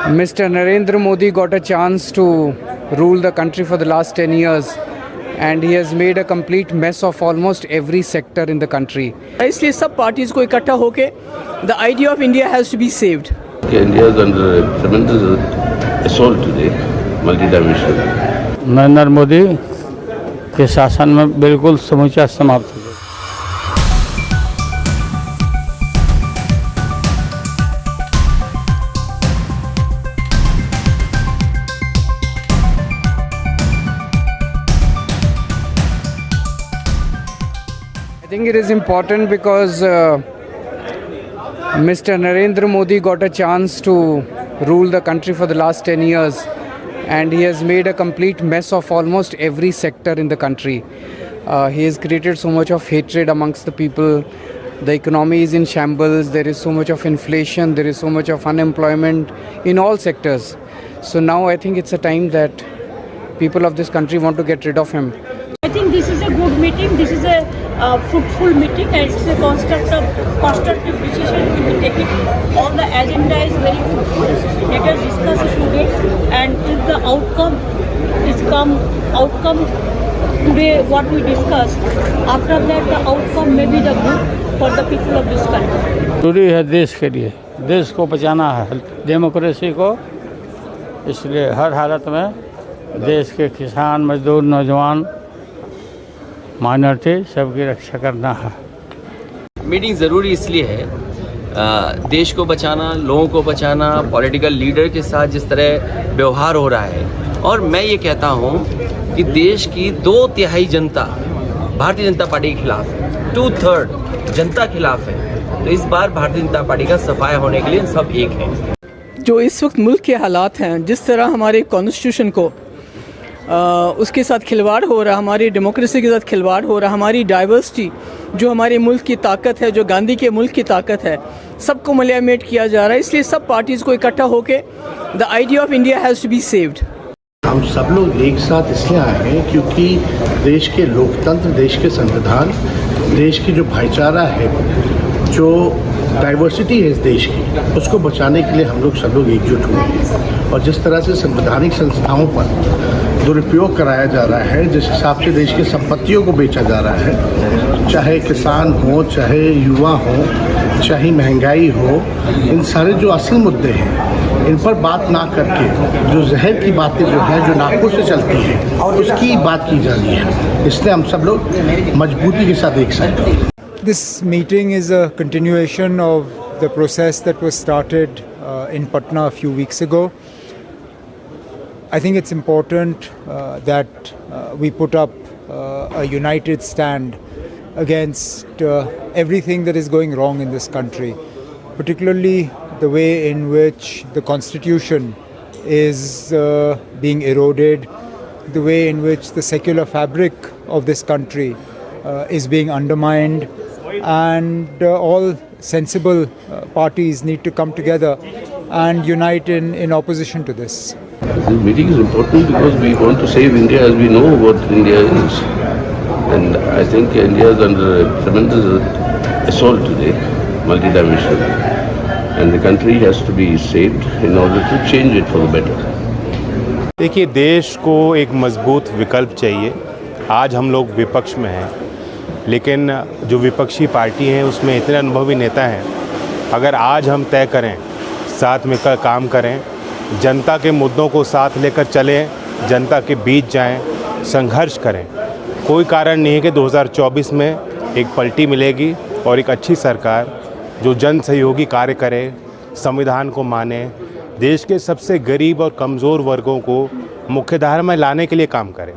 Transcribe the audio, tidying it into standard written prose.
Mr. Narendra Modi got a chance to rule the country for the last 10 years and he has made a complete mess of almost every sector in the country. इसलिए सब parties को इकट्ठा होके the idea of India has to be saved. India is under a tremendous assault today, multidimensional. Narendra Modi के शासन में बिल्कुल समूचा समाप्त हो गया। I think it is important because Mr. Narendra Modi got a chance to rule the country for the last 10 years and he has made a complete mess of almost every sector in the country. He has created so much of hatred amongst the people. The economy is in shambles. There is so much of inflation. There is so much of unemployment in all sectors. So now I think it's a time that people of this country want to get rid of him. I think this is a good meeting. This is a fruitful meeting and it's a constructive decision to be taken. All the agenda is very fruitful. Let us discuss it today and if the outcome today what we discussed, after that the outcome may be the good for the people of this country. जरूरी है देश के लिए, देश को बचाना है, democracy को, इसलिए हर हालत में देश के किसान, मजदूर, नौजवान, माइनॉरिटी सबकी रक्षा करना है। मीटिंग ज़रूरी इसलिए है, देश को बचाना, लोगों को बचाना, पॉलिटिकल लीडर के साथ जिस तरह व्यवहार हो रहा है, और मैं ये कहता हूँ कि देश की 2/3 जनता भारतीय जनता पार्टी के खिलाफ है, 2/3 जनता खिलाफ है। तो इस बार भारतीय जनता पार्टी का सफाया होने के लिए सब एक हैं। जो इस वक्त मुल्क के हालात हैं, जिस तरह हमारे कॉन्स्टिट्यूशन को उसके साथ खिलवाड़ हो रहा, हमारी डेमोक्रेसी के साथ खिलवाड़ हो रहा, हमारी डाइवर्सिटी जो हमारे मुल्क की ताकत है, जो गांधी के मुल्क की ताकत है, सबको मलियामेट किया जा रहा है। इसलिए सब पार्टीज़ को इकट्ठा होके the idea of India has to be saved. हम सब लोग एक साथ इसलिए आए हैं क्योंकि देश के लोकतंत्र, देश के संविधान, देश की जो भाईचारा है, जो डाइवर्सिटी है इस देश की, उसको बचाने के लिए हम लोग सब लोग एकजुट हुए हैं। और जिस तरह से संवैधानिक संस्थाओं पर दुरुपयोग कराया जा रहा है, जिस हिसाब से देश की संपत्तियों को बेचा जा रहा है, चाहे किसान हो, चाहे युवा हो, चाहे महंगाई हो, इन सारे जो असल मुद्दे हैं, इन पर बात ना करके जो जहर की बातें जो है, जो नाकों से चलती हैं, उसकी बात की जा रही है। इसलिए हम सब लोग मजबूती के साथ एक साथ हैं। This meeting is a continuation of the process that was started in Patna a few weeks ago. I think it's important that we put up a united stand against everything that is going wrong in this country, particularly the way in which the Constitution is being eroded, the way in which the secular fabric of this country is being undermined, and all sensible parties need to come together and unite in opposition to this. This meeting is important because we want to save India as we know what India is. And I think India is under a tremendous assault today, multidimensional. And the country has to be saved in order to change it for the better. देखिए, देश को एक मजबूत विकल्प चाहिए। आज हम लोग विपक्ष में हैं, लेकिन जो विपक्षी पार्टी हैं उसमें इतने अनुभवी नेता हैं। अगर आज हम तय करें, साथ में काम करें, जनता के मुद्दों को साथ लेकर चलें, जनता के बीच जाएं, संघर्ष करें, कोई कारण नहीं है कि 2024 में एक पलटी मिलेगी और एक अच्छी सरकार जो जन सहयोगी कार्य करे, संविधान को माने, देश के सबसे गरीब और कमज़ोर वर्गों को मुख्यधारा में लाने के लिए काम करे।